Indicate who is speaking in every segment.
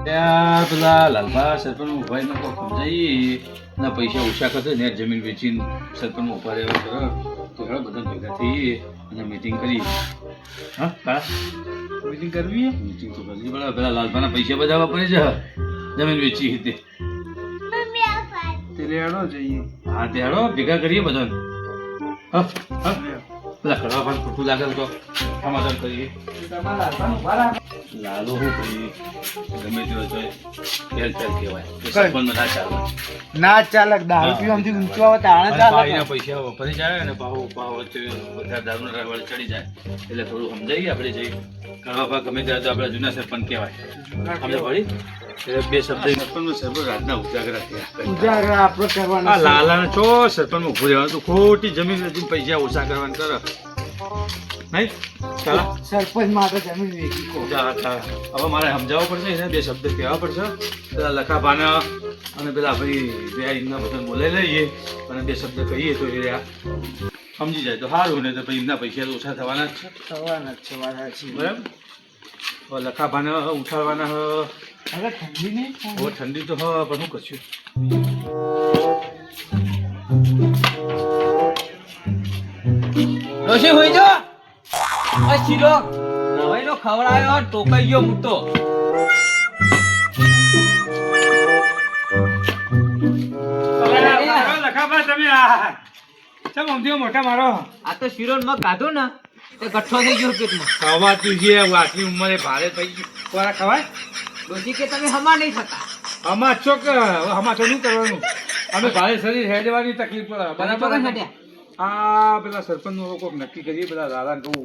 Speaker 1: ત્યાં પેલા લાલબા સરપંચ ઉભા ને કોઈ સમજાઈ ના પૈસા ઓછા કરશે ને જમીન વેચીને સરપંચ ઉભા રહેવા કરો તો હેડો બધા ભેગા થઈએ અને મીટિંગ કરીએ. હા કા મીટિંગ કરવી મીટિંગ તો કરવી પડે. પેલા લાલબાના પૈસા બધા વાપરે છે જમીન વેચી તે
Speaker 2: હેડો જઈએ.
Speaker 1: હા તે હેડો ભેગા કરીએ બધાને. હા હા પેલા કરવા પણ ખોટું લાગે તો સમાધાન કરીએ. લાલો શું કરીએ ગમે તેવો છે ખેલ ખેલ કહેવાય સરપંચ ના ચાલે
Speaker 2: ના ચાલે દારૂ પીવાથી ઊંચો આવે તાણે ચાલે.
Speaker 1: ભાઈના પૈસા વપરાઈ જાય અને ભાવ વચ્ચે બધા દારૂના રવાડે ચડી જાય એટલે થોડું સમજાઈએ આપણે જઈએ કરવા ભાગ ગમે ત્યારે તો આપણા જૂના સરપંચ કહેવાય સમજ પડી. એટલે બે શબ્દ સરપંચ સરપંચ રાજના ઉજાગરા થયા.
Speaker 2: ઉજાગરા આપણે કરવાના.
Speaker 1: આ લાલાને ચો સરપંચ ઉભું રહેવાનું તું ખોટી જમીન વેચીને પૈસા ઓછા કરવાનું કરો નહીં ચાલો
Speaker 2: સરપંચ માટે જમીન વેચી કો.
Speaker 1: હવે મારે સમજાવવું પડશે એને બે શબ્દ કહેવા પડશે પેલા લખાભાના અને પેલા ભાઈ બે એમના બધા બોલાવી લઈએ અને બે શબ્દ કહીએ તો એ સમજી જાય તો સારું ને તો ભાઈ એમના પૈસા તો ઓછા થવાના જ છે.
Speaker 2: થવાના જ છે વાત સાચી.
Speaker 1: બરાબર હવે લખાભાને ઉઠાડવાના
Speaker 2: હવે ઠંડી નહીં
Speaker 1: હવે ઠંડી તો હ પણ શું કરશું.
Speaker 3: ડોશી હોઈ જો આ શીરો નવાઈનો ખવડાયો ટોકાઈ ગયો મૂતો.
Speaker 1: લખાભા તમે ચમ સમજો મોટા મારો
Speaker 3: આ તો શીરો માં ગાધો ને તે ગઠ્ઠો થઈ ગયો પેટમાં.
Speaker 1: ખવાતું છે આટલી ઉંમરે ભારે થઈ ગયું કોરા ખવાય.
Speaker 3: ડોશી કે તમે હમા નહીં થતા.
Speaker 1: આમાં ચોક આમાં તો શું કરવાનું અમે ભારે શરીર હેડવાની તકલીફ પડે બરાબર. આ પેલા સરપંચ નું કોઈક નક્કી કરીએ પેલા દાદાને કહું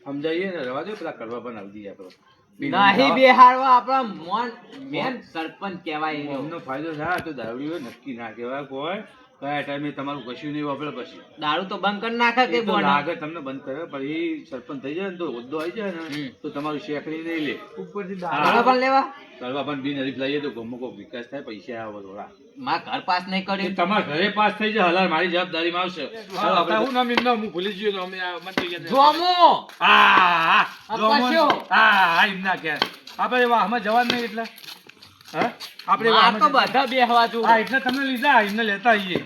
Speaker 1: સમજાવીએ ને રવા દે પેલા કરવા પણ આવી જઈએ આપણો
Speaker 3: નહીં બેહાડવા આપણા મોન મેન સરપંચ કહેવાય એનો.
Speaker 1: એમનો ફાયદો થાય તો દારૂડીઓ નક્કી ના કહેવાય કોઈ કયા ટાઈમે તમારું કશું નહીં વાપરે પછી
Speaker 3: દારૂ તો બંધ કરી નાખે કે
Speaker 1: એ તો
Speaker 3: બોન
Speaker 1: લાગે તમને બંધ કરે પણ એ સરપંચ થઈ જાય ને તો હોદ્દો આવી જાય ને તો તમારું શેકડી નહીં લે
Speaker 2: ઉપરથી
Speaker 3: દારૂ પણ લેવા
Speaker 1: કરવા પણ બિન હરીફ લઈએ તો ગમો કોઈ વિકાસ થાય પૈસા આવે થોડા.
Speaker 3: માં ઘર પાસ નહીં
Speaker 1: એ
Speaker 3: કર્યું.
Speaker 1: તમારા ઘરે પાસ થઈ જાય હલાલ મારી જવાબદારીમાં આવશે. હું નામ એમનો હું ભૂલી ગયો અમે મંત્રી ગયા
Speaker 3: જોમો
Speaker 1: હા
Speaker 3: અપાસ્યો.
Speaker 1: હા એમના કે આપણે વાહમાં જવાનું નહીં એટલે હા આપણે
Speaker 3: આ તો બધા બેહવા જો.
Speaker 1: હા એટલે તમને લીધા એમને લેતા આવીએ.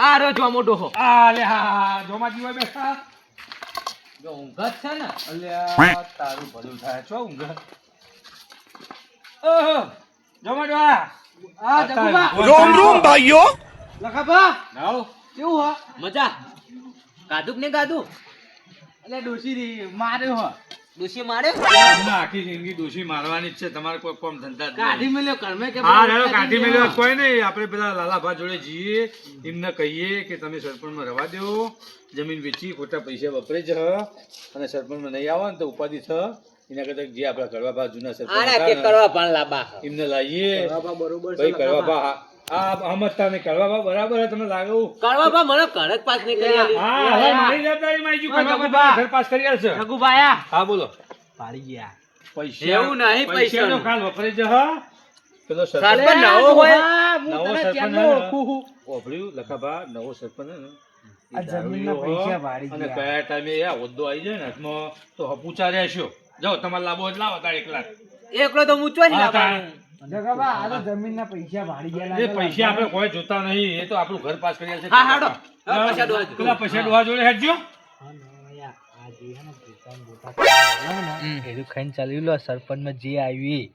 Speaker 3: આ રો જોમો ડોહો
Speaker 1: હા લે હા જોમા જીવા બેઠા
Speaker 3: જો ઊંઘ જ છે ને.
Speaker 1: અલ્યા તારું ભલું થાય છો ઊંઘ ઓહો જોમા ડોહા
Speaker 3: આ જગુબા
Speaker 2: રોમ રોમ ભાઈઓ.
Speaker 3: લખાબા
Speaker 1: નાવ
Speaker 3: કેવું હો મજા ગાધુક ને ગાધું
Speaker 2: એટલે ડોશી માર્યો હો.
Speaker 3: ડોશી મારે
Speaker 1: તમને આખી જિંદગી દોષી મારવાની જ છે તમારે કોઈ કોમ ધંધા જ નહીં.
Speaker 3: કાઢી મેલ્યો કરમે કે
Speaker 1: હા રેડો કાઢી મેલ્યો કોઈ નહીં આપણે પેલા લાલાભા જોડે જઈએ એમને કહીએ કે તમે સરપંચમાં રવા દો જમીન વેચી ખોટા પૈસા વપરાઈ જ અને સરપંચમાં નહીં આવો ને તો ઉપાધિ થ એના કરતા જે આપણા કડવાભા જૂના સરપંચ
Speaker 3: આના
Speaker 1: હતા
Speaker 3: કે
Speaker 1: ને,
Speaker 3: કરવા પણ લાબા
Speaker 1: એમને લાવીએ
Speaker 2: બરોબર
Speaker 1: ભાઈ કડવાભા આ સમજતા નહીં કડવાભા બરાબર હે તમને લાગે એવું?
Speaker 3: કરવા પણ મને ઘર જ પાસ નહીં કરી આલી.
Speaker 1: હા હવે મારી જવાબદારીમાં આવી ગયું કડવાભા
Speaker 3: જગુભા.
Speaker 1: ઘર પાસ કરી આલશે.
Speaker 3: જગુભાયા
Speaker 1: હા બોલો
Speaker 2: પાડી ગયા.
Speaker 1: પૈસા
Speaker 3: એવું નહીં પૈસાનું.
Speaker 1: પૈસાનો ખાલ વપરાઈ જ પેલો
Speaker 3: સરપંચ
Speaker 1: સરપંચ
Speaker 3: નવો હોય.
Speaker 1: નવો સરપંચ હે ને, ઓભળ્યું લખાભા નવો સરપંચ હે ને, એ
Speaker 2: આ જમીનના
Speaker 1: દારૂડિયો
Speaker 2: પૈસા
Speaker 1: હો,
Speaker 2: વાળી
Speaker 1: અને
Speaker 2: ગયા.
Speaker 1: કયા ટાઈમે આ હોદ્દો આવી જાય ને હાથમાં તો હપુચા રહેશો. જાઓ તમારે લાવો એટલે લાવો તાર એકલા.
Speaker 3: એકલો તો મૂચો જ
Speaker 1: હા,
Speaker 3: લાબા.
Speaker 1: તાર.
Speaker 2: જગાબા આ તો જમીનના પૈસા વાળી ગયા.
Speaker 1: એ પૈસા આપણે કોઈ જોતા નહીં એ તો આપણું ઘર પાસ કરી આલશે.
Speaker 3: હા, હાડો. હવે પૈસા ડોહા જોડે.
Speaker 1: પેલા પૈસા ડોહા જોડે હેડજો.
Speaker 4: એનું ખાઈને ચાલ્યું લો સરપંચ માં જે આવી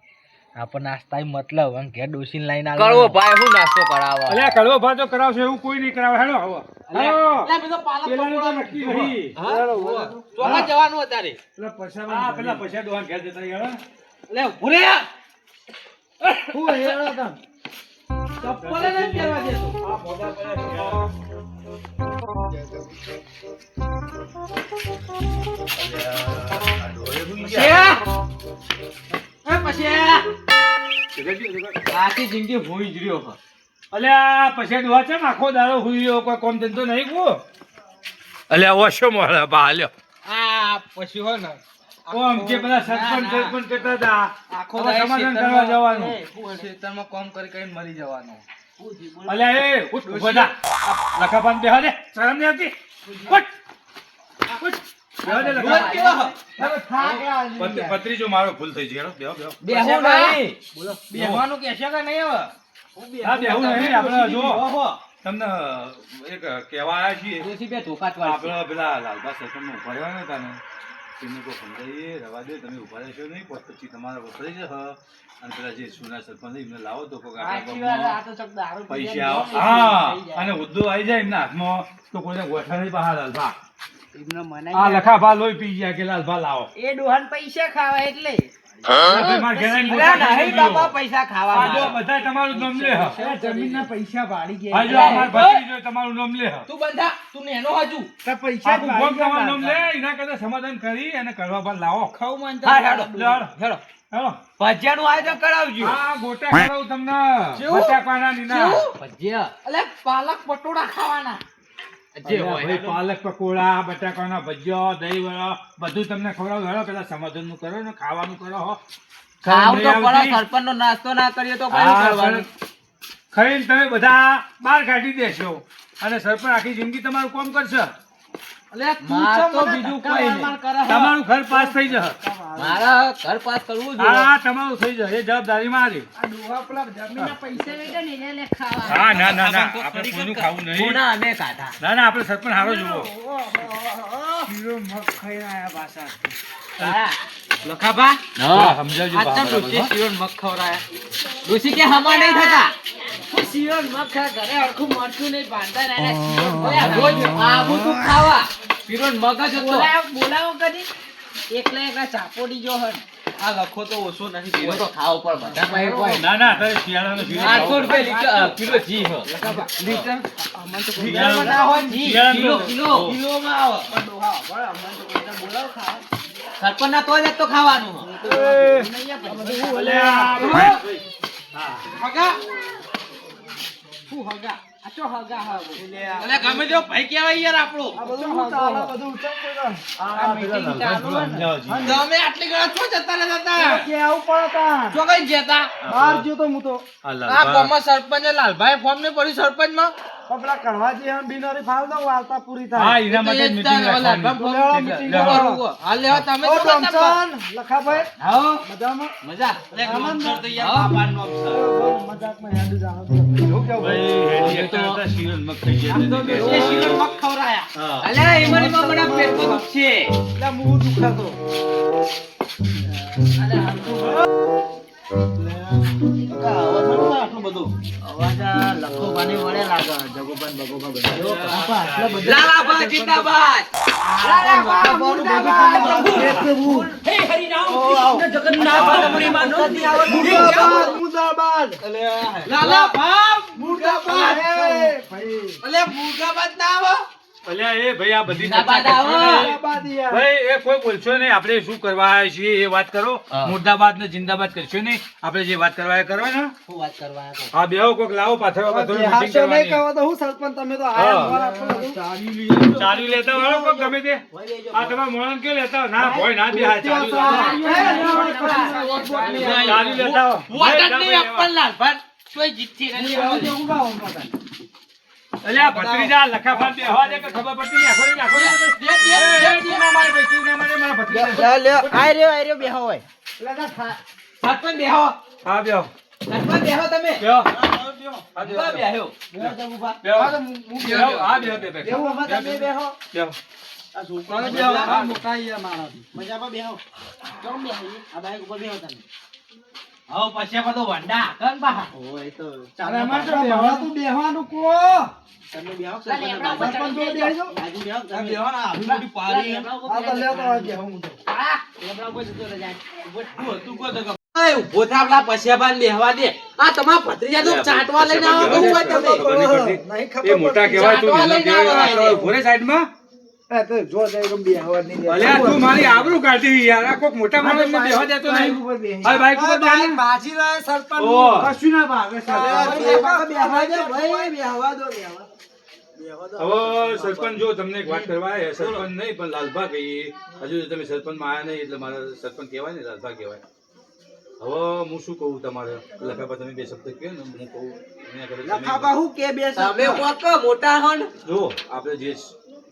Speaker 4: આપણને નાસ્તા મતલબ આમ ઘેર ડોસીને લાઈન
Speaker 3: કડવો ભાઈ હું નાસ્તો કરાવો.
Speaker 1: અલ્યા કડવો ભાતો કરાવશે એવું કોઈ નહીં કરાવે. હેડો આવો. હાલો.
Speaker 3: અલ્યા પેલો પાલક
Speaker 1: પેલાનું તો
Speaker 3: પકોડા
Speaker 1: નક્કી નહીં.
Speaker 3: હા? ચોકમાં જવાનું અત્યારે.
Speaker 1: પેલા પૈસા ડોહા ઘેર જતા રહ્યા.
Speaker 3: લે ઉભો રે.
Speaker 2: હું હેડો તમ.
Speaker 3: ચપ્પલ જ પહેરવા દેતો.
Speaker 1: આ મોઢા પડ્યા
Speaker 3: આખી જિંદગી ભૂઈ જ રહ્યો છે.
Speaker 1: અલ્યા પછી ડોહા છે આખો દાડો હુઈ કોઈ કોમ ધંધો નહીં કો. અલ્યા ઓછો મોડા બા લ્યો.
Speaker 3: આ પછી હોય ને
Speaker 1: કોમ કે બધા સરપંચ સરપંચ કરતા હતા
Speaker 2: આખો
Speaker 1: હવે સમાધાન કરવા જવાનું.
Speaker 2: ખેતરમાં કામ કરી કરીને મરી જવાનું.
Speaker 1: અલ્યા એ ઉઠ ઉભો થા. લખાપાન બેહા દે શરમ નહીં આવતી. ઉઠ ઉઠ બેહો દે
Speaker 3: રોજ
Speaker 1: લખા.
Speaker 3: કેવા
Speaker 2: હવે થાક લાગી ગયા.
Speaker 1: ભત્રીજો મારો ભૂલ થઈ ગઈ. હેડો, બેહો, બેહો.
Speaker 3: બેહો નહીં બેહવાનું કહેશો કે નહીં હવે
Speaker 1: હા, બેહવું નહીં. આપણે જો
Speaker 3: ઓહો
Speaker 1: તમને એક કહેવા આવ્યા છીએ.
Speaker 3: ડોશી બે ધોકાત વાળશે.
Speaker 1: આપણે પેલા લાલબા સરપંચમાં ઉભા રહેવાના હતા ને, તેમને કોઈ સમજાવીએ, રવા દે, તમે ઉભા રહેશો નહીં, પછી તમારે વપરાઈ જશે. અને પેલા જે જૂના સરપંચ એમને લાવો તો કોઈક આપણા
Speaker 2: સાચી વાત, આ
Speaker 1: ગામમાં
Speaker 2: તો ચક દારૂ પી
Speaker 1: પૈસા
Speaker 2: જાય,
Speaker 1: આવે.
Speaker 2: થઈ
Speaker 1: હા,
Speaker 2: જાય.
Speaker 1: અને હોદ્દો આવી જાય એમના હાથમાં તો કોઈને ગોઠા નહીં બહાર લાલભા.
Speaker 2: એમને મનાઈ
Speaker 1: આ
Speaker 2: ગયા.
Speaker 1: લખાભા લોહી પી ગયા કે લાલભા લાવો.
Speaker 2: એ ડોહાન પૈસા ખાવા એટલે
Speaker 1: ભાઈ મારે ઘેર આવીને ગોઠા
Speaker 3: અલા, નહીં
Speaker 1: ખાઈ લેજો.
Speaker 3: બાપા પૈસા ખાવા
Speaker 1: આ જો
Speaker 3: મારા.
Speaker 1: બધાય તમારું નામ લે હ.
Speaker 2: જમીનના પૈસા ભાડી ગયા.
Speaker 1: આ જો આ મારા ભત્રીજો તમારું નામ લે હ.
Speaker 3: તું બંધા તું નેનો હજુ
Speaker 2: તો પૈસા
Speaker 1: આખું ગોમ
Speaker 2: ભાડી
Speaker 1: તમારું નામ લે,
Speaker 2: ગયા.
Speaker 1: એના કરતા સમાધાન કરી અને કરવા પર લાવો.
Speaker 2: ખાવું મન તો
Speaker 3: હા હેડો
Speaker 1: હેડો.
Speaker 3: હેડો
Speaker 1: હેલો.
Speaker 3: ભજીયાનું આયોજન કરાવજો
Speaker 1: આ ગોટા કરાવું તમને.
Speaker 3: કેવું?
Speaker 1: બટાકાના નીના.
Speaker 3: ભજીયા
Speaker 2: અલે પાલક પટોળા ખાવાના.
Speaker 3: જે
Speaker 1: અલ્યા
Speaker 3: હોય
Speaker 1: ભાઈ,
Speaker 3: હેડો.
Speaker 1: પાલક પકોડા, બટાકાના ભજીયો, દહીં વડા બધું તમને ખવડાવું. હેડો, પેલા સમાધાન નું કરો ને ખાવાનું કરો હો.
Speaker 3: ખાવ તો
Speaker 1: ખાઈને
Speaker 3: પડે
Speaker 1: આવતી.
Speaker 3: સરપંચ નો નાસ્તો ના કરીએ તો કઈ
Speaker 1: હા,
Speaker 3: કરવાનું
Speaker 1: ખાઈને તમે બધા બહાર કાઢી દેશો અને સરપંચ આખી જિંદગી તમારું કામ કરશે.
Speaker 2: અલે તું
Speaker 3: માર
Speaker 2: ચમ
Speaker 3: તો
Speaker 2: મને
Speaker 3: બીજું
Speaker 2: ધક્કા
Speaker 3: કોઈ
Speaker 2: માર કરે હે?
Speaker 1: તમારું ઘર પાસ થઈ જશે.
Speaker 3: મારા ઘર પાસ કરવું જોઈએ
Speaker 1: હા, તમારું થઈ જશે. એ જવાબદારી મારી.
Speaker 2: આ ડોહા પેલા જમીનના પૈસા લઈ જાય ને એને લે ખાવા.
Speaker 1: હા, ના ના ના, આપણે કોઈનું ખાવું નહીં.
Speaker 3: ગુના અમે કાઢા
Speaker 1: ના ના, આપણે સરપંચ હારો જુઓ.
Speaker 2: શીરો મગ ખાઈને આયા પાછા.
Speaker 3: તારા લખાભા
Speaker 1: હા, સમજાવજો
Speaker 3: આ તમ
Speaker 1: બરાબર,
Speaker 3: ડોશી
Speaker 1: હા.
Speaker 3: શીરો ને મગ ખવડાયા ડોશી કે હમા નહીં થતા
Speaker 2: હું શીરો ને મગ ખા ઘરે હરખું મરચું નહીં બાંધતા ને એને શીરો ને મગ
Speaker 3: અરે રોજ આવું તું ખાવા શીરો ને મગ જ હતો
Speaker 2: બોલાવો કદી એકલા એકલા ચાપોડી જો હન.
Speaker 3: આ લખો તો ઓછો નથી શીરો તો ખાવો પર બધા પાસે કોઈ
Speaker 1: ના ના, અત્યારે શિયાળાનો શીરો
Speaker 3: 800
Speaker 1: ખાવો.
Speaker 3: રૂપિયા કિલો જી હો
Speaker 2: લીટર અમન તો કોઈ
Speaker 1: શિયાળાનો-
Speaker 2: ના હોય જી.
Speaker 3: કિલો કિલો
Speaker 1: ઓહ.
Speaker 3: કિલોમાં આવે
Speaker 2: પણ ડોહા બળ અમન તો કોઈ બોલાવો ખાવા.
Speaker 3: સરપંચ ના તો જ તો ખાવાનું
Speaker 2: નહીં આ બધું હું
Speaker 1: અલ્યા, ભાઈ. હા.
Speaker 2: હગા હું હગા આ ચો હગા હા
Speaker 3: અલે ગમે તેવો ભાઈ કહેવાય યાર આપણો
Speaker 2: આ બધું હું ચાલે બધું ઉચમ કોઈ
Speaker 1: આ પેલા લાલભાઈ થોડું સમજાવો જી.
Speaker 3: તમે આટલી ગળા છો જતા ને જતા
Speaker 2: કે આવું પડે તા
Speaker 3: છો કઈ જતા
Speaker 2: બહાર જો તો હું તો
Speaker 1: આ
Speaker 3: આ
Speaker 1: લાલભા.
Speaker 3: કોમા સરપંચ લાલભાઈ ફોર્મ ને પડ્યું સરપંચ માં
Speaker 2: પેલા કણવાજી હમ બિનોરી ફાલ દો વાર્તા પૂરી
Speaker 1: હા,
Speaker 2: થાય
Speaker 1: એના માટે જ meeting રાખવાની.
Speaker 2: લાલભાઈ meeting
Speaker 1: લે,
Speaker 2: કરો.
Speaker 3: હાલ લેવા તમે
Speaker 2: ઓ
Speaker 3: તો કરતા
Speaker 2: ડોમસન લખાભાઈ
Speaker 3: આવો
Speaker 2: મજામાં
Speaker 3: મજા અલે
Speaker 2: આનંદ.
Speaker 3: ડોક્ટર તો યાર બાપાનો અફસર
Speaker 2: મજાકમાં હેડું જાણો તો એવું કેવું
Speaker 1: ભાઈ, હેડી એકતા હતા, શિયાળ મગ ખાઈ ગયા હતા.
Speaker 2: એ શીરો મગ ખવરાયા
Speaker 1: હા.
Speaker 3: અલે એમાં મને પેટમાં દુખ છે
Speaker 2: એટલે મું દુખાતો અરે આટલું બધું અવાજ આ લખો બાને વળે લાગે જગોબન બગોબા બધા
Speaker 3: લાલાબા જિંદાબાદ હે હરિ રામ કૃષ્ણ જગન્નાથ બલમણી માનો
Speaker 2: મુર્દાબાદ
Speaker 3: લાલાબા
Speaker 2: મુર્દાબાદ
Speaker 3: અલે મુર્ગાબાદ ના આવો
Speaker 1: અલ્યા, એ ભાઈ, આ બધી
Speaker 3: મુર્દાબાદ
Speaker 1: ચર્ચા
Speaker 3: આવો.
Speaker 1: કરશો નહીં.
Speaker 2: મુર્દાબાદ યાર
Speaker 1: ભાઈ, એ કોઈ બોલશો નહીં. આપણે શું કરવા આવ્યા છીએ એ વાત કરો.
Speaker 3: હા.
Speaker 1: મુર્દાબાદ ને જિંદાબાદ કરશો નહીં. આપણે જે વાત કરવા એ કરવા ને.
Speaker 2: શું વાત કરવા આવ્યા
Speaker 1: હા, બેહો, કોક લાવો પાછળ meeting
Speaker 2: હારશો નહીં
Speaker 1: કરવાની.
Speaker 2: કહો તો હું સરપંચ તમે તો
Speaker 1: હા.
Speaker 2: આયા તમારા આટલું બધું.
Speaker 1: ચાલી લેતા વાળો કોક ગમે તે. આ તમારા મોણસ કેવું લેતા હોય? ના, ભોય ના બે, હા, ચાલી લેતા. ચાલી લેતા હોય.
Speaker 3: વોટ જ
Speaker 1: ભાઈ,
Speaker 3: નહીં આપણ લાલભાઈ કોઈ જીતથી નથી
Speaker 1: અલ્યા, ભત્રીજા, લખાફાન બેહવા દે કે ખબર પડતી નહીં. આખો દી, આખો દી. એ, તું ના મારે ભાઈ, તું ના મારે, મારા ભત્રીજા.
Speaker 3: સરપંચ બેહો
Speaker 1: હા, બેહો.
Speaker 3: સરપંચ બેહો તમે
Speaker 1: બેહો.
Speaker 3: ઉભા બેહો
Speaker 1: બેહો. બેહો. હા, બેહો, બેહો, બેહો.
Speaker 2: એવું અમે તમે બેહો
Speaker 1: બેહો.
Speaker 2: આ છોકરાને બેહો આ મોટા ઈ મારાથી મજામાં બેહો કેમ બેહો આ બાઈક ઉપર બેહો તમે
Speaker 3: હવે પછી બધો વંડા કન બા
Speaker 2: ઓય તો ચાલે અમાર તો બેહવાનું બેહવાનું કો તમે બેહો સરપંચ જો બેહજો બાજુ બેહો તમે
Speaker 3: બેહો ને આવી મોટી પારી
Speaker 2: આ તો લે તો બેહો હું તો
Speaker 3: તું કો તો ઉભો થાપલા પછી બાન બેહવા દે આ તમાર ભત્રીજા તો ચાટવા લઈને આવો કેવું હોય તમે
Speaker 2: નહીં ખબર
Speaker 1: એ મોટા કહેવાય, તું
Speaker 3: ચાટવા
Speaker 1: નાના
Speaker 3: લઈને
Speaker 1: કહેવાય.
Speaker 3: આવો.
Speaker 1: આ ઉભો રે સાઈડમાં.
Speaker 2: એ તો જો દે કે બેહવાની દે
Speaker 1: અલ્યા, તું મારી આબરૂ કાઢી યાર. આ કોક મોટા માણસને બેહવા દેતો નહીં. હાલ, બાઈક ઉપર બેહ ને.
Speaker 2: બાજી રહે સરપંચ
Speaker 1: ઓહ.
Speaker 2: કશું ના ભાગે બેહવા દે ભાઈ બેહવા દો બેહવા
Speaker 1: હવે સરપંચ જો તમને એક વાત કરવા આવ્યા, સરપંચ નહીં પણ લાલભા કહીએ. હજુ તો તમે સરપંચમાં આવ્યા નહીં એટલે મારે સરપંચ કહેવાય ને, લાલભા કહેવાય. હવે હું શું કહું તમારે લખાબા, તમે બે શબ્દ કહો ને હું કહું. એના કરતા તમે
Speaker 2: લખાબા હું કે બે
Speaker 3: તમે કોક મોટા હન
Speaker 1: જો આપણે જે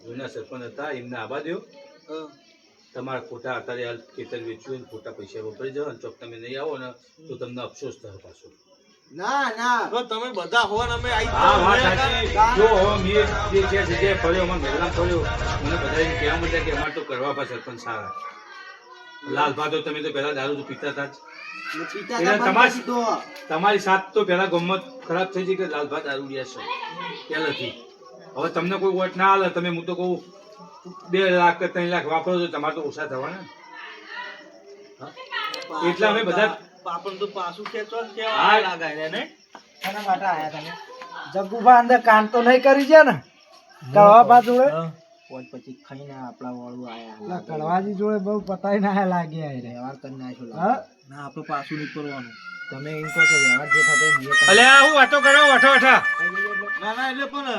Speaker 1: જૂના સરપંચ હતા એમને આબા દ્યો તમારા ખોટા અત્યારે હાલ ખેતર વેચ્યું ને ખોટા પૈસા વપરાઈ જાવ ને ચોક તમે નહીં આવો ને તો તમને અફસોસ થાય પાછો.
Speaker 2: ના ના
Speaker 5: તો તમે બધા હો ને અમે આવી
Speaker 1: હા વાત સાચી. જો હવે મેં જે છે જગ્યાએ ફર્યો અમારે મહેલામાં ફર્યો મને બધા એમ કહેવા માંડ્યા કે અમારે તો કરવા પા સરપંચ સારા. લાલભા તો તમે તો પહેલા દારૂ તો પીતા હતા જ.
Speaker 2: પિતા
Speaker 1: એટલે
Speaker 2: બંધ
Speaker 1: તમારી-
Speaker 2: કરી દીધો.
Speaker 1: તમારી સાથ તો પેલા ગમત ખરાબ થઈ ગઈ કે લાલભા દારૂડિયા છે પહેલેથી. હવે તમને કોઈ વોટ ના હાલે તમે હું તો કહું 2 લાખ કે 3 લાખ વાપરો તો તમારે તો ઓછા થવાના. એટલે અમે બધા
Speaker 5: આપણને તો પાછું ખેંચવા જ
Speaker 1: હા.
Speaker 5: કેવા લાગાય ને
Speaker 4: એના માટે આયા તમે જગ્ગુભા અંદર કામ તો નહીં કરી છે ને કડવાભા જોડે
Speaker 2: પોત પછી ખાઈને આપણા વાળું આયા
Speaker 4: પેલા કડવાજી જોડે બહુ પતાઈ ના લાગ્યા રે
Speaker 2: વ્યવહાર કરી નાખ્યો
Speaker 4: હા
Speaker 5: ના આપણે પાછું નહીં કરવાનું
Speaker 2: તમે એમ કહો કે વ્યવહાર જે થતો હોય એ કરી
Speaker 1: અલ્યા હું વાતો કરો વઠો વઠા.
Speaker 5: ના ના એટલે પણ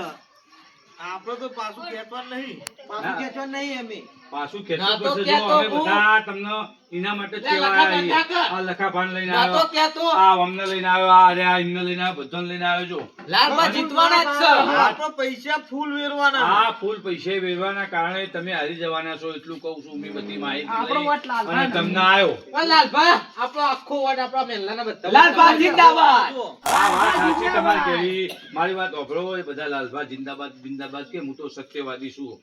Speaker 5: આપણે તો પાછું ખેંચવા નહીં
Speaker 2: પાછું ખેંચવા નહીં અમે
Speaker 1: પાછું
Speaker 3: ના તો
Speaker 1: ખેંચવું પડશે. જો
Speaker 3: કહેતો
Speaker 1: અમે
Speaker 3: હું.
Speaker 1: બધા તમને એના માટે જ
Speaker 3: લે,
Speaker 1: કહેવા
Speaker 3: લખા
Speaker 1: આયા છીએ.
Speaker 3: બંધા કર.
Speaker 1: આ લખાભાન લઈને
Speaker 3: ના તો
Speaker 1: આવ્યો,
Speaker 3: કહેતો.
Speaker 1: આ અમને લઈને આવ્યો, આ અરે આ એમને લઈને આવ્યો, બધાને લઈને આવ્યો છો.
Speaker 3: લાલભા જીતવાના જ છે.
Speaker 5: આપણે પૈસા ફૂલ વેરવાના
Speaker 1: આ ફૂલ પૈસે વેરવાના કારણે તમે હારી જવાના છો એટલું કહું છું. મેં બધી માહિતી
Speaker 2: આપણો
Speaker 1: લઈ
Speaker 2: વોટ લાલભાને
Speaker 1: અને તમને આવ્યો.
Speaker 3: પણ લાલભા આપણો આખો વોટ આપણા મહેલાના બધા
Speaker 2: લાલભા જિંદાબાદ.
Speaker 1: આ વાત સાચી તમારી કેવી. મારી વાત સાંભળો એ બધા લાલભા જિંદાબાદ જિંદાબાદ કે હું તો સત્યવાદી છું.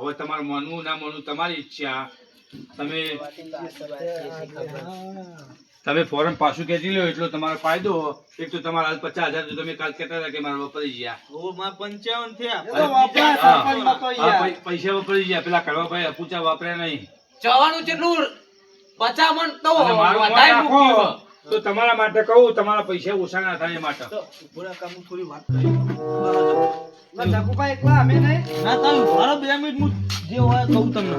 Speaker 1: હવે તમારે માનવું ના માનવું તમારી ઈચ્છા. તમે ફોરમ પાછું ખેંચી લો એટલો તમારો ફાયદો. એક તો તમારા હાલ 50,000 તો તમે કાલ કહેતા હતા કે મારા વપરાઈ ગયા.
Speaker 5: ઓ માં 55 થયા
Speaker 4: એ તો વાપરા સરપંચમાં તો
Speaker 1: હા,
Speaker 4: યાર.
Speaker 1: પૈસા વપરાઈ ગયા. પેલા કડવાભાઈ અપૂચા વાપર્યા નહીં.
Speaker 3: જવાનું કેટલું 50 મણ તો
Speaker 1: અને મારું મત
Speaker 3: વધારે
Speaker 1: રાખો
Speaker 3: મૂક્યું.
Speaker 1: તો તમારા માટે કહું તમારા પૈસા ઓછા ના થાય એ માટે.
Speaker 5: થોડા કામ થોડી વાત કરી
Speaker 4: જગ્ગુભા એકલા અમે નહીં
Speaker 5: ના તમે મારો 2 મિનિટ હું જે હોય કહું તમને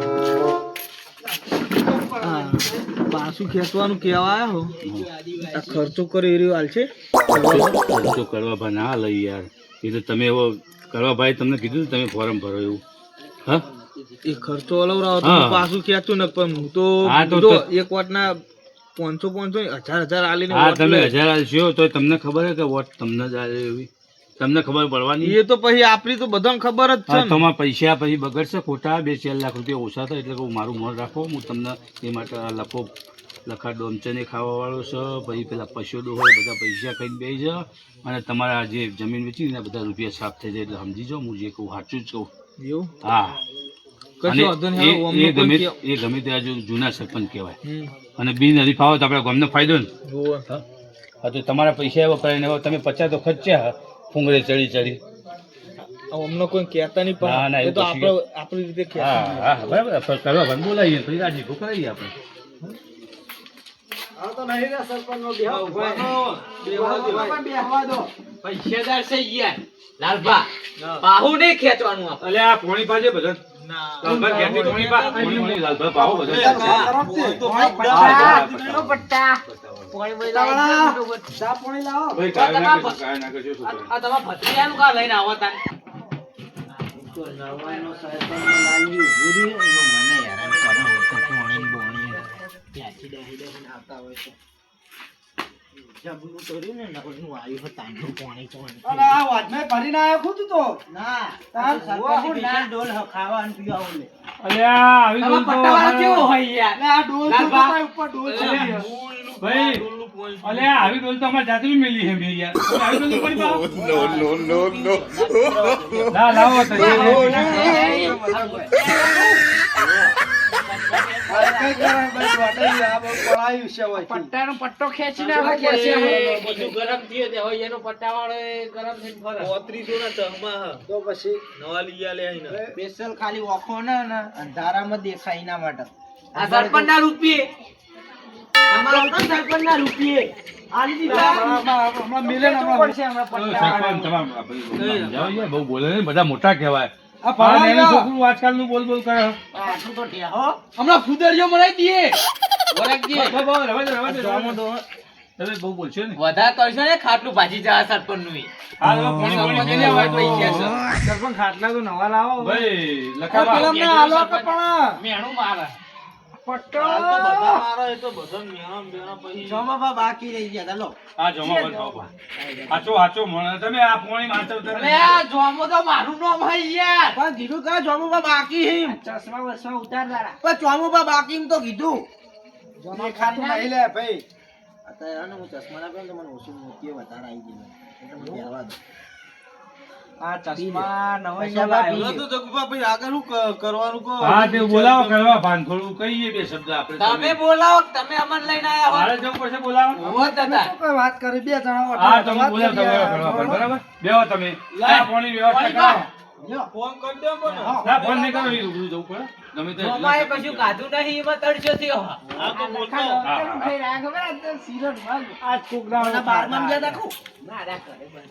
Speaker 5: પાછું ખેંચવાનું કેવા આયા હો આ ખર્ચો કરી રહ્યો હાલ છે
Speaker 1: તો કડવાભાઈ ના લઈ યાર. એ તો તમે એવો કડવાભાઈ તમને કીધું તમે ફોરમ ભરો એવું. હા
Speaker 5: એ ખર્ચો અલવરાવો તો
Speaker 1: હા.
Speaker 5: હું પાછું ખેંચું ને પણ હું તો
Speaker 1: હા, તો-
Speaker 5: જો
Speaker 1: તો-
Speaker 5: એક વાટના 500 1000 આલીને
Speaker 1: હા
Speaker 5: વોટ
Speaker 1: તમે
Speaker 5: લે.
Speaker 1: 1000 આલશો તો તમને ખબર હે કે વોટ તમને જ આલે એવી તમને ખબર પડવાની.
Speaker 5: એ તો પછી આપણી તો બધાને ખબર જ છે
Speaker 1: હા,
Speaker 5: ને.
Speaker 1: તમારા પૈસા પછી બગડશે ખોટા 2-4 લાખ રૂપિયા ઓછા થાય એટલે કહું મારું મન રાખો. હું તમને એ માટે આ લખા ડોમચને ખાવા વાળો છે. પછી પેલા પશુડો હોય બધા પૈસા ખાઈને બેસી જાય અને તમારા જે જમીન વેચી ને બધા રૂપિયા સાફ થઈ જાય એટલે સમજી જાઓ હું જે કહું સાચું જ કહું.
Speaker 5: એવું
Speaker 1: હા અને
Speaker 5: કશો વાંધો નહીં, હવે અમને કોઈ કે-
Speaker 1: એ ગમે તે જૂના સરપંચ કહેવાય
Speaker 5: હમ.
Speaker 1: અને બિન હરીફ આવો તો આપણે ગામને ફાયદો ને.
Speaker 5: જુઓ.
Speaker 1: હા તો તમારા પૈસા વપરાય ને હવે તમે 50 તો ખર્ચ્યા ફૂંગરે ચડી ચડી.
Speaker 5: હવે અમને કોઈ કહેતા નહીં
Speaker 1: ના, ના,
Speaker 5: પણ એ
Speaker 1: એવું
Speaker 5: તો
Speaker 1: કશું
Speaker 5: આપણે આપણી રીતે
Speaker 1: હા
Speaker 5: કહેતા
Speaker 1: હા બરાબર કરવા ભાઈ બોલાવીએ પછી રાજી કરાવીએ આપણે.
Speaker 4: આ તો નહીં રે સરપંચનો બેહો.
Speaker 5: બેહવા
Speaker 4: બેહવા દો
Speaker 3: પૈસેદાર છે યાર લાલભા બાહુ નહીં ખેંચવાનું આપણે.
Speaker 1: અલે આ પોણી પાજે બધા
Speaker 5: ના
Speaker 1: લાલભા ક્યાંથી પોણી પા પોણી લાલભા પાવો બધા
Speaker 4: ચા પાણી લાવો
Speaker 1: ભાઈ કાય ના કરજો શું કરે.
Speaker 3: આ તમારા ભત્રીજાનું કા લઈને આવો તાન?
Speaker 2: નવાનો સરપંચનો લાલજી ઊભું રહ્યું, એનો મને હેરાન કરે હોય તો પોણી ને બોણી ત્યાંથી દાહી આવતા હોય તો જબલું કર્યું ને નવલનું આવ્યું હોય તાંડું પોણી પોણી.
Speaker 4: અને આ વાજમાં ભરીને આયો ખુદ તો
Speaker 2: ના
Speaker 4: તાર
Speaker 2: સરપંચ
Speaker 4: ના.
Speaker 2: ડોલ ખાવા અને પીવા ઓલે.
Speaker 1: અલ્યા આવી
Speaker 3: તમારા
Speaker 1: બોલ તો
Speaker 3: પટ્ટાવાળા કેવો હોય યાર?
Speaker 4: આ ડોલ તો
Speaker 3: લાલભા.
Speaker 4: તમારા ઉપર ડોલ છે
Speaker 1: ભાઈ અલ્યા આવી બોલ તો અમાર જાતે બી મેલી હે મેં યાર આવી બોલ તો પડી પાવ ના લાવો તો
Speaker 4: કઈ કરે ભાઈ વાટાઈ આ બહુ પડાયું છે હોય
Speaker 3: પટ્ટાનો પટ્ટો ખેંચીને
Speaker 4: આપણે ખેંચીએ અમે.
Speaker 3: બધું ગરમ થયો તે હવે એનો પટ્ટાવાળો એ ગરમ થઈને ફરે.
Speaker 5: 3500 ના ચહમાં
Speaker 4: તો પછી
Speaker 5: નવા લઈ આલે આઈને
Speaker 2: સ્પેશિયલ ખાલી ઓખો ને અંધારામાં દેખાય એના માટે.
Speaker 3: આ સરપંચના રૂપિયે અમારા તો સરપંચના રૂપિયે આલી દીધા.
Speaker 4: હમણાં મિલે ને હમણાં
Speaker 2: પડશે હમણાં પટ્ટા.
Speaker 1: જાઓ યાર બહુ બોલે ને બધા મોટા કહેવાય.
Speaker 4: આ
Speaker 1: આ
Speaker 4: ભરવા
Speaker 1: નાનું
Speaker 4: ગયો.
Speaker 1: છોકરું આજકાલનું બોલ બોલ કરે.
Speaker 2: આટલું તો ઢેહો.
Speaker 3: હમણાં ફુદરીઓ મરાઈ દઈએ વરાગજી.
Speaker 1: રવા દે તમે બહુ બોલશો ને.
Speaker 3: વધારે કરશો ને ખાટલું ભાજી જાય સરપંચનું ય.
Speaker 1: હા હવે પોણી પોણી કરી આવો તો.
Speaker 3: પૈસા છે.
Speaker 4: સરપંચ ખાટલા તો નવા લાવો
Speaker 1: ભાઈ
Speaker 4: આ
Speaker 1: લખાવા
Speaker 4: પેલા અમને હાલો કે પણ
Speaker 3: મેણું મારે
Speaker 4: પટ્ટો
Speaker 2: હાલ તો બધા મારો એ તો બધો મેણો બેણો પછી
Speaker 3: જમાબા બાકી રહી ગયા તા લો
Speaker 1: આ જમા બંધ ખાઓ હાચો હાચો મને તમે આ પોણી માચવતા
Speaker 3: અરે આ જોમો તો મારું નામ હઈ યાર
Speaker 2: પણ કીધું કે ચોમુબા બાકી હે
Speaker 4: ચશ્મા વસમાં ઉતાર દાડા
Speaker 2: પણ ચોમુબા બાકી એમ તો કીધું
Speaker 4: દેખાતું નહીં લે ભાઈ
Speaker 2: અત્યારે હું ચશ્મા ના પહેરું તો મને ઓછું મોતી વધારે આવી ગઈ એટલે મને પહેરવા દો
Speaker 4: આ ચશ્મા નવાઈ
Speaker 2: પૈસા
Speaker 4: લાવ્યો.
Speaker 2: બાપી.
Speaker 5: જગુભા ભાઈ આગળ શું કરવાનું કહો
Speaker 1: હા તે બોલાવો કરવા ભાનખોડું કહીએ બે શબ્દ આપણે
Speaker 3: તમે બોલાવો તમે અમન લઈને આયા હો
Speaker 1: મારે જવું પડશે બોલાવો
Speaker 3: ઓહો દાદા
Speaker 4: તો કોઈ વાત કરી બે જણા
Speaker 1: હા તમે બોલાવો તમારો કરવા પર, બરાબર બેહો તમે આ પોણી વ્યવસ્થા કરો
Speaker 5: ફોન કરી દો મને
Speaker 1: ના ફોન નહીં કરો એ રૂબરૂ જવું પડે ગમે તે
Speaker 3: જોમાએ કશું કાધું નહીં એમાં તડજો થયો
Speaker 5: હા તો બોલતો
Speaker 1: હા, હા.
Speaker 4: ખાઈ રહ્યા ખબર આ તો સિરત વાગ. આ છોકરાઓ
Speaker 2: મને બારમામાં ગયા તા ખું.
Speaker 4: ના, ના કરે બસ.